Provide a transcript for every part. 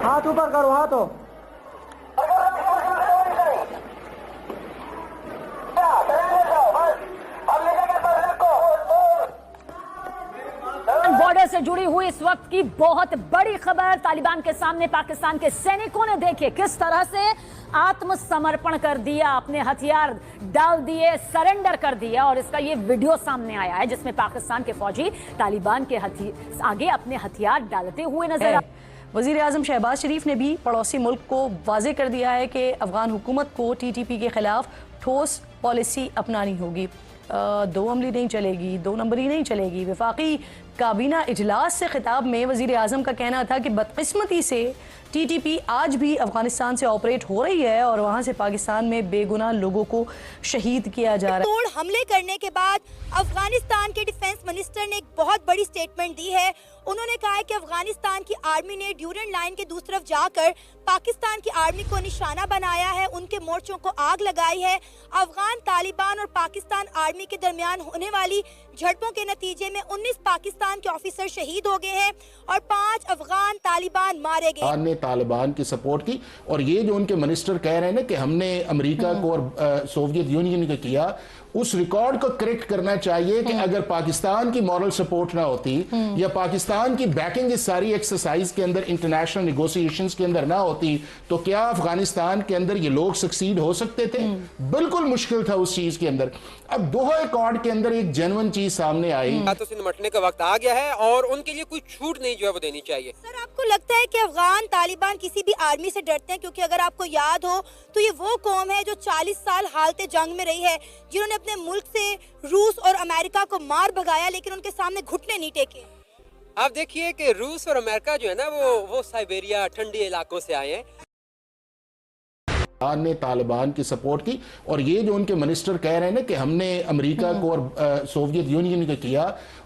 हाथ ऊपर करो, हाथों। बॉर्डर से जुड़ी हुई इस वक्त की बहुत बड़ी खबर तालिबान के सामने पाकिस्तान के सैनिकों ने देखिए किस तरह से आत्मसमर्पण कर दिया, अपने हथियार डाल दिए, सरेंडर कर दिया। और इसका ये वीडियो सामने आया है जिसमें पाकिस्तान के फौजी तालिबान के आगे अपने हथियार डालते हुए नजर आ। वज़ीर आज़म शहबाज शरीफ ने भी पड़ोसी मुल्क को वाज़े कर दिया है कि अफगान हुकूमत को TTP के खिलाफ ठोस पॉलिसी अपनानी होगी। दो अमली नहीं चलेगी, दो नंबरी नहीं चलेगी। वफाकी काबीना इजलास से खिताब में वज़ीर आज़म का कहना था कि बदकिस्मती से TTP आज भी अफगानिस्तान से ऑपरेट हो रही है और वहाँ से पाकिस्तान में बेगुनाह लोगों को शहीद किया जा रहा है। तोड़ हमले करने के बाद अफगानिस्तान के डिफेंस मिनिस्टर ने एक बहुत बड़ी स्टेटमेंट दी है। उन्होंने कहा है कि अफगानिस्तान की आर्मी ने ड्यूरेंट लाइन के दूसरी तरफ जाकर पाकिस्तान की आर्मी को निशाना बनाया है, उनके मोर्चों को आग लगाई है। अफगान तालिबान और पाकिस्तान आर्मी के दरमियान होने वाली झड़पों के नतीजे में 19 पाकिस्तान के ऑफिसर शहीद हो गए हैं और 5 अफगान तालिबान मारे गए। ने तालिबान की सपोर्ट की और ये जो उनके मिनिस्टर कह रहे हैं ना कि हमने अमेरिका को और सोवियत यूनियन को किया, उस रिकॉर्ड को करेक्ट करना चाहिए कि अगर पाकिस्तान की मॉरल सपोर्ट ना होती या पाकिस्तान की बैकिंग इस सारी एक्सरसाइज के अंदर, इंटरनेशनल नेगोशिएशंस के अंदर ना होती, तो क्या अफगानिस्तान के अंदर ये लोग सक्सीड हो सकते थे? बिल्कुल मुश्किल था उस चीज के अंदर। अब दोहा अकॉर्ड के अंदर एक जेन्युइन चीज सामने आई। तो से निपटने का वक्त आ गया है और उनके लिए कोई छूट नहीं जो है वो देनी चाहिए। सर, आपको लगता है कि अफगान तालिबान किसी भी आर्मी से डरते हैं? क्योंकि अगर आपको याद हो तो ये वो कौम है जो 40 साल हालते जंग में रही है, जिन्होंने अपने मुल्क से रूस और अमेरिका को मार भगाया, लेकिन उनके सामने घुटने नहीं टेके। आप देखिए कि रूस और अमेरिका जो है ना वो साइबेरिया ठंडी इलाकों से आए हैं। ने तालिबान की सपोर्ट की और ये जो उनके मिनिस्टर कह रहे हैं ना कि हमने अमेरिका को और सोवियत यूनियन को किया,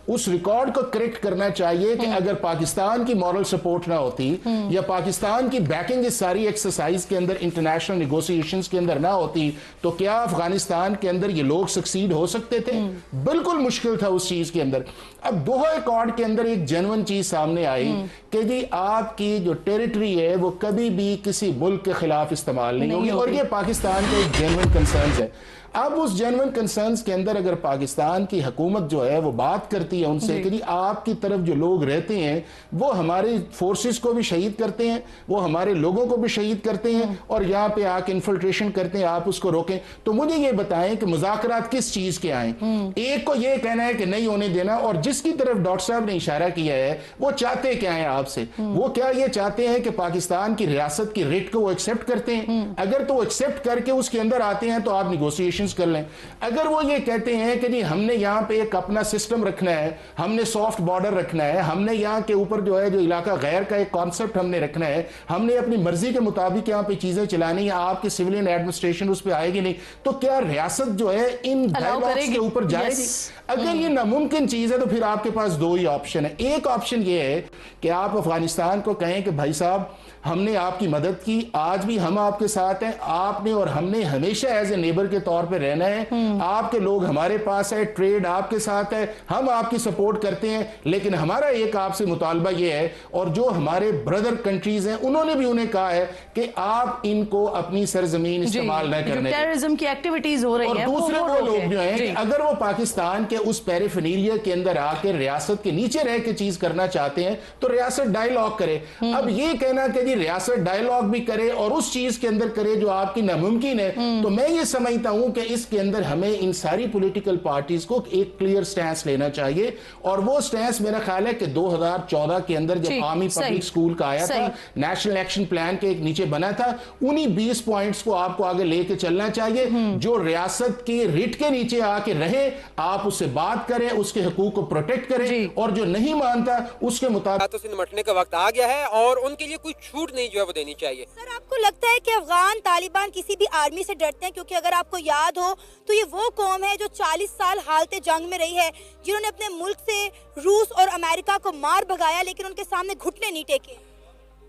उस रिकॉर्ड को करेक्ट करना चाहिए कि अगर पाकिस्तान की मॉरल सपोर्ट ना होती या पाकिस्तान की बैकिंग इस सारी एक्सरसाइज के अंदर, इंटरनेशनल नेगोशिएशंस के अंदर ना होती, तो क्या अफगानिस्तान के अंदर ये लोग सक्सीड हो सकते थे? बिल्कुल मुश्किल था उस चीज के अंदर। अब दोहा अकॉर्ड के अंदर एक जेन्युइन चीज सामने आई कि जी आपकी जो टेरिटरी है वो कभी भी किसी मुल्क के खिलाफ इस्तेमाल नहीं होगी और ये पाकिस्तान का एक जेन्युइन कंसर्न है। अब उस जेन्युइन कंसर्न्स के अंदर अगर पाकिस्तान की हुकूमत जो है वो बात करती है उनसे कि आपकी तरफ जो लोग रहते हैं वो हमारे फोर्सेस को भी शहीद करते हैं, वो हमारे लोगों को भी शहीद करते हैं और यहाँ पे आके इन्फिल्ट्रेशन करते हैं, आप उसको रोकें, तो मुझे ये बताएं कि मुज़ाकरात किस चीज के आए? एक को ये कहना है कि नहीं होने देना, और जिसकी तरफ डॉक्टर साहब ने इशारा किया है वो चाहते क्या है आपसे? वो क्या ये चाहते हैं कि पाकिस्तान की रियासत की रेट को वो एक्सेप्ट करते हैं? अगर तो वो एक्सेप्ट करके उसके अंदर आते हैं तो आप निगोशिएशन कर लें। अगर वो ये कहते हैं कि नहीं हमने यहाँ पे एक अपना सिस्टम रखना है, हमने सॉफ्ट बॉर्डर रखना है, हमने यहाँ के ऊपर जो है जो इलाका गैर का एक कॉन्सेप्ट हमने रखना है, हमने अपनी मर्जी के मुताबिक यहाँ पे चीजें चलानी है, आपकी सिविलियन एडमिनिस्ट्रेशन उस पर आएगी नहीं, तो क्या रियासत जो है इन डायलॉग्स के ऊपर जाएगी? अगर ये नामुमकिन चीज है तो फिर आपके पास दो ही ऑप्शन है। एक ऑप्शन ये है कि आप अफगानिस्तान को कहें कि भाई साहब हमने आपकी मदद की, आज भी हम आपके साथ हैं, आपने और हमने हमेशा एज ए नेबर के तौर पे रहना है, आपके लोग हमारे पास है, ट्रेड आपके साथ है, हम आपकी सपोर्ट करते हैं, लेकिन हमारा एक आपसे मुतालबा ये है, और जो हमारे ब्रदर कंट्रीज हैं उन्होंने भी उन्हें कहा है कि आप इनको अपनी सरजमीन इस्तेमाल न करने, टेररिज्म की एक्टिविटीज हो रही और है, दूसरे वो लोग जो हैं कि अगर वो पाकिस्तान के उस पेरिफेरिया के अंदर आके रियासत के नीचे रह के चीज करना चाहते हैं तो रियासत डायलॉग करे। अब ये कहना कि रियासत डायलॉग भी करे और उस चीज के अंदर करे जो आपकी नामुमकिन है, तो मैं ये समझता हूं कि इसके अंदर हमें इन सारी पॉलिटिकल पार्टीज को एक क्लियर स्टैंस लेना चाहिए, और वो स्टैंस मेरा ख्याल है कि 2014 के अंदर जब आर्मी पब्लिक स्कूल का आया था, नेशनल एक्शन प्लान के एक नीचे बना था, उन्हीं 20 पॉइंट्स को आपको आगे लेके चलना चाहिए। जो रियासत की रिट के नीचे आके रहे, आप उससे बात करें, उसके हकूक को प्रोटेक्ट करें, और जो नहीं मानता उसके मुताबिक से निपटने का वक्त आ गया है और उनके लिए कोई छूट नहीं जो है वो देनी चाहिए। सर, आपको लगता है कि अफगान तालिबान किसी भी आर्मी से डरते हैं? क्योंकि अगर आपको याद हो तो ये वो कौम है जो 40 साल हालते जंग में रही है, जिन्होंने अपने मुल्क से रूस और अमेरिका को मार भगाया, लेकिन उनके सामने घुटने नहीं टेके।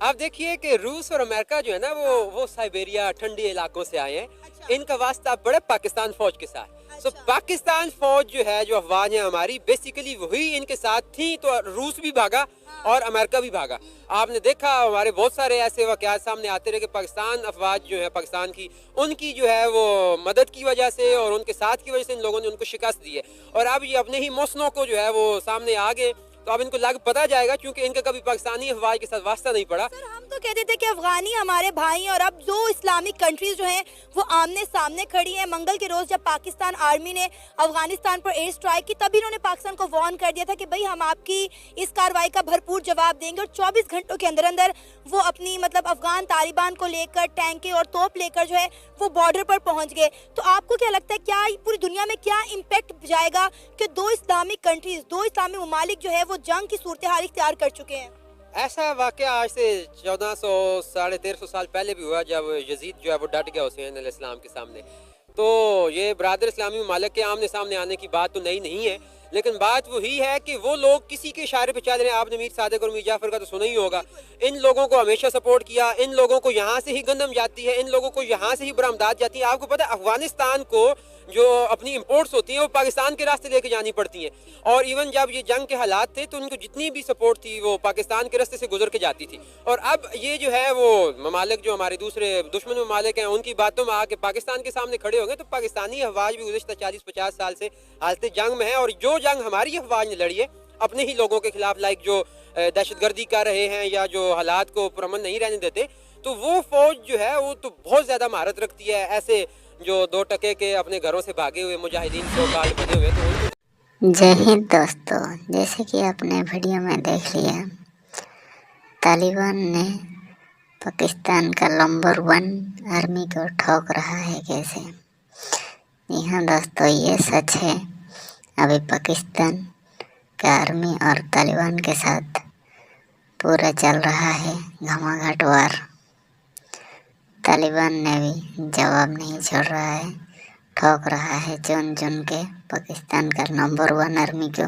आप देखिए कि रूस और अमेरिका जो है ना वो साइबेरिया ठंडी इलाकों से आए हैं। इनका वास्ता पड़े पाकिस्तान फौज के साथ। सो पाकिस्तान फौज जो है, जो अफवाज है हमारी, बेसिकली वही इनके साथ थी, तो रूस भी भागा और अमेरिका भी भागा। आपने देखा हमारे बहुत सारे ऐसे वाक़यात सामने आते रहे कि पाकिस्तान अफवाज जो है पाकिस्तान की, उनकी जो है वो मदद की वजह से और उनके साथ की वजह से इन लोगों ने उनको शिकस्त दी है। और अब ये अपने ही मौसनों को जो है वो सामने आ गए, तो अब इनको लग पता जाएगा, क्योंकि इनका कभी पाकिस्तानी अफवाज के साथ वास्ता नहीं पड़ा। सर, हम तो कहते थे कि अफगानी हमारे भाई, और अब जो इस्लामिक कंट्रीज जो हैं वो आमने सामने खड़ी हैं। मंगल के रोज जब पाकिस्तान आर्मी ने अफगानिस्तान पर एयर स्ट्राइक की, तभी इन्होंने पाकिस्तान को वार्न कर दिया था कि भाई हम आपकी इस कार्रवाई का भरपूर जवाब देंगे। और 24 घंटों के अंदर अंदर वो अपनी मतलब अफगान तालिबान को लेकर टैंके और तोप लेकर जो है वो बॉर्डर पर पहुंच गए। तो आपको क्या लगता है, क्या पूरी दुनिया में क्या इम्पैक्ट जाएगा कि दो इस्लामिक कंट्रीज, दो इस्लामी ममालिक जो है वो जंग की सूरत हाल इख्तियार कर चुके हैं? ऐसा वाक़या आज से 1400 साढ़े 1300 साल पहले भी हुआ, जब यजीद जो है वो डट गया हुसैन अलैहिस्सलाम के सामने। तो ये बरादर इस्लामी ममालिक के आमने सामने आने की बात तो नई नहीं है, लेकिन बात वही है कि वो लोग किसी के इशारे पे चल रहे हैं। आपने मीर सादिक और मीर जाफर का तो सुना ही होगा। इन लोगों को हमेशा सपोर्ट किया, इन लोगों को यहाँ से ही गंदम जाती है, इन लोगों को यहाँ से ही बरामदात जाती है। आपको पता है अफगानिस्तान को जो अपनी इंपोर्ट्स होती हैं वो पाकिस्तान के रास्ते लेके जानी पड़ती हैं, और इवन जब ये जंग के हालात थे तो उनको जितनी भी सपोर्ट थी वो पाकिस्तान के रास्ते से गुजर के जाती थी। और अब ये जो है वो ममालिक जो हमारे दूसरे दुश्मन ममालिक हैं, उनकी बातों में आके पाकिस्तान के सामने खड़े हो गए। तो पाकिस्तानी अफवाज भी गुज़श्ता 40-50 साल से हालत जंग में है, और जो जंग हमारी अफवाज ने लड़ी है अपने ही लोगों के खिलाफ, लाइक जो दहशतगर्दी कर रहे हैं या जो हालात को पुरअमन नहीं रहने देते, तो वो फौज जो है वो तो बहुत ज़्यादा महारत रखती है। ऐसे जो 2 टके के अपने घरों से भागे हुए मुजाहिदीन सो काल बने हुए, तो जय हिंद दोस्तों, जैसे कि आपने वीडियो में देख लिया, तालिबान ने पाकिस्तान का नंबर 1 आर्मी को ठोक रहा है कैसे। जी हाँ दोस्तों, ये सच है। अभी पाकिस्तान का आर्मी और तालिबान के साथ पूरा चल रहा है घमाघट वार। तालिबान ने भी जवाब नहीं छोड़ रहा है, ठोक रहा है चुन चुन के पाकिस्तान का नंबर 1 आर्मी को।